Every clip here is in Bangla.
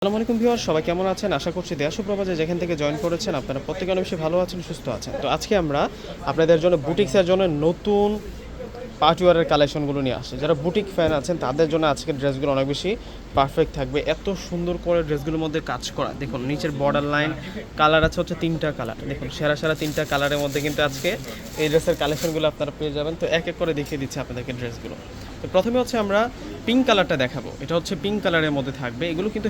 আসসালামু আলাইকুম ভিউয়ার, সবাই কেমন আছেন? আশা করছি দেশ ও প্রবাসে যেখান থেকে জয়েন করেছেন আপনারা প্রত্যেকে অনেক বেশি ভালো আছেন, সুস্থ আছেন। তো আজকে আমরা আপনাদের জন্য বুটিক্সের জন্য নতুন পার্টিওয়ারের কালেকশনগুলো নিয়ে আসি। যারা বুটিক ফ্যান আছেন তাদের জন্য আজকের ড্রেসগুলো অনেক বেশি পারফেক্ট থাকবে। এত সুন্দর করে ড্রেসগুলোর মধ্যে কাজ করা, দেখুন নিচের বর্ডার লাইন, কালার আছে হচ্ছে 3টা কালার। দেখুন সেরা সেরা 3টা কালারের মধ্যে কিন্তু আজকে এই ড্রেসের কালেকশনগুলো আপনারা পেয়ে যাবেন। তো এক এক করে দেখিয়ে দিচ্ছি আপনাদেরকে ড্রেসগুলো। তো প্রথমে হচ্ছে আমরা পিঙ্ক কালারটা দেখাবো। এটা হচ্ছে পিঙ্ক কালারের মধ্যে থাকবে, এগুলো কিন্তু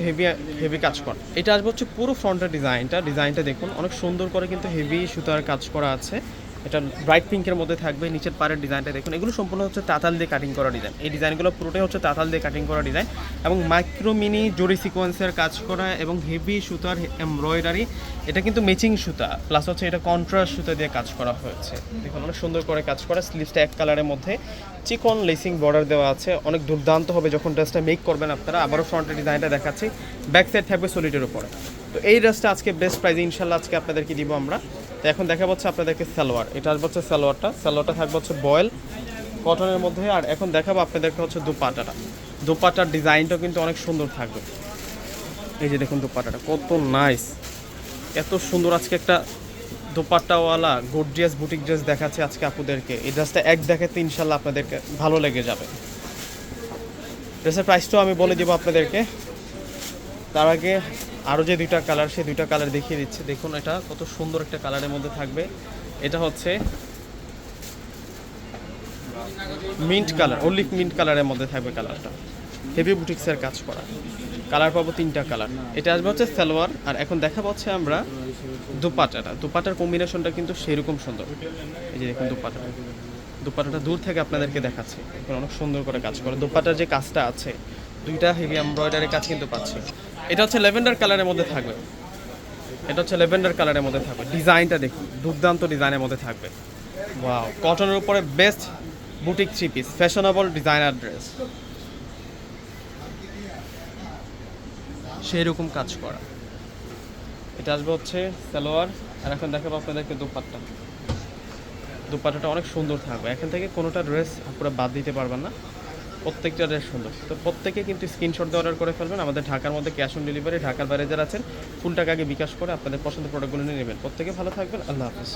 হেভি কাজ করা। এটা আসবে হচ্ছে পুরো ফ্রন্টের ডিজাইনটা দেখুন অনেক সুন্দর করে কিন্তু হেভি সুতার কাজ করা আছে। এটা ব্রাইট পিঙ্কের মধ্যে থাকবে। নিচের পাড়ের ডিজাইনটা দেখুন, এগুলো সম্পূর্ণ হচ্ছে তাঁতাল দিয়ে কাটিং করা ডিজাইন। এই ডিজাইনগুলো পুরোটাই হচ্ছে তাঁতাল দিয়ে কাটিং করা ডিজাইন এবং মাইক্রো মিনি জরি সিকোয়েন্সের কাজ করা এবং হেভি সুতার এমব্রয়ডারি। এটা কিন্তু ম্যাচিং সুতা প্লাস হচ্ছে এটা কন্ট্রাস্ট সুতা দিয়ে কাজ করা হয়েছে। দেখুন অনেক সুন্দর করে কাজ করা। স্লিভসটা এক কালারের মধ্যে চিকন লেসিং বর্ডার দেওয়া আছে, অনেক দুর্দান্ত হবে যখন ড্রেসটা মেক করবেন আপনারা। আবারও ফ্রন্টের ডিজাইনটা দেখাচ্ছি, ব্যাক সাইড থাকবে সলিডের উপরে। তো এই ড্রেসটা আজকে বেস্ট প্রাইসে ইনশাল্লাহ আজকে আপনাদেরকে দিব আমরা। তো এখন দেখা হচ্ছে আপনাদেরকে সালোয়ার। এটা আসবে হচ্ছে সালোয়ারটা থাকবে হচ্ছে বয়েল কটনের মধ্যে। আর এখন দেখাবো আপনাদেরকে হচ্ছে দুপাট্টার ডিজাইনটাও কিন্তু অনেক সুন্দর থাকবে। এই যে দেখুন দুপাট্টাটা কত নাইস, এত সুন্দর। আজকে একটা দোপাট্টাওয়ালা গর্জিয়াস বুটিক ড্রেস দেখাচ্ছে আজকে আপুদেরকে। এই ড্রেসটা এক দেখাতে ইনশাল্লাহ আপনাদেরকে ভালো লেগে যাবে। ড্রেসের প্রাইসটাও আমি বলে দেবো আপনাদেরকে। তার আগে আরও যে দুইটা কালার, সেই দুইটা কালার দেখিয়ে দিচ্ছি। দেখুন এটা কত সুন্দর একটা কালারের মধ্যে থাকবে। এটা হচ্ছে মিন্ট কালার, অলিভ মিন্ট কালারের মধ্যে থাকবে কালারটা। হেভি বুটিক্সের কাজ করা, কালার পাবো 3টা কালার। এটা আসবে হচ্ছে সালোয়ার। আর এখন দেখা পাচ্ছে আমরা দুপাটার কম্বিনেশনটা কিন্তু সেরকম সুন্দর। এই যে দেখুন দুপাটাটা দূর থেকে আপনাদেরকে দেখাচ্ছি, এখন অনেক সুন্দর করে কাজ করে। দুপাটার যে কাজটা আছে, দুইটা হেভি এমব্রয়ডারি কাজ কিন্তু পাচ্ছি। এটা হচ্ছে ল্যাভেন্ডার কালারের মধ্যে থাকবে। ডিজাইনটা দেখুন, দুর্দান্ত ডিজাইনের মধ্যে থাকবে। ওয়াও, কটনের উপরে best boutique 3 piece fashionable designer dress, সেই রকম কাজ করা। এটা আসবে হচ্ছে সালোয়ার। আর এখন দেখাবো আপনাদেরকে দুপাট্টাটা অনেক সুন্দর থাকবে। এখান থেকে কোনোটা ড্রেস পুরো বাদ দিতে পারবেন না, প্রত্যেকটা ড্রেস সুন্দর। তো প্রত্যেকে কিন্তু স্ক্রিনশট দিয়ে অর্ডার করে ফেলবেন। আমাদের ঢাকার মধ্যে ক্যাশ অন ডেলিভারি, ঢাকার বাইরে যারা আছেন ফুল টাকা আগে বিকাশ করে আপনাদের পছন্দের প্রোডাক্টগুলো নিয়ে নেবেন। প্রত্যেকে ভালো থাকবেন, আল্লাহ হাফিজ।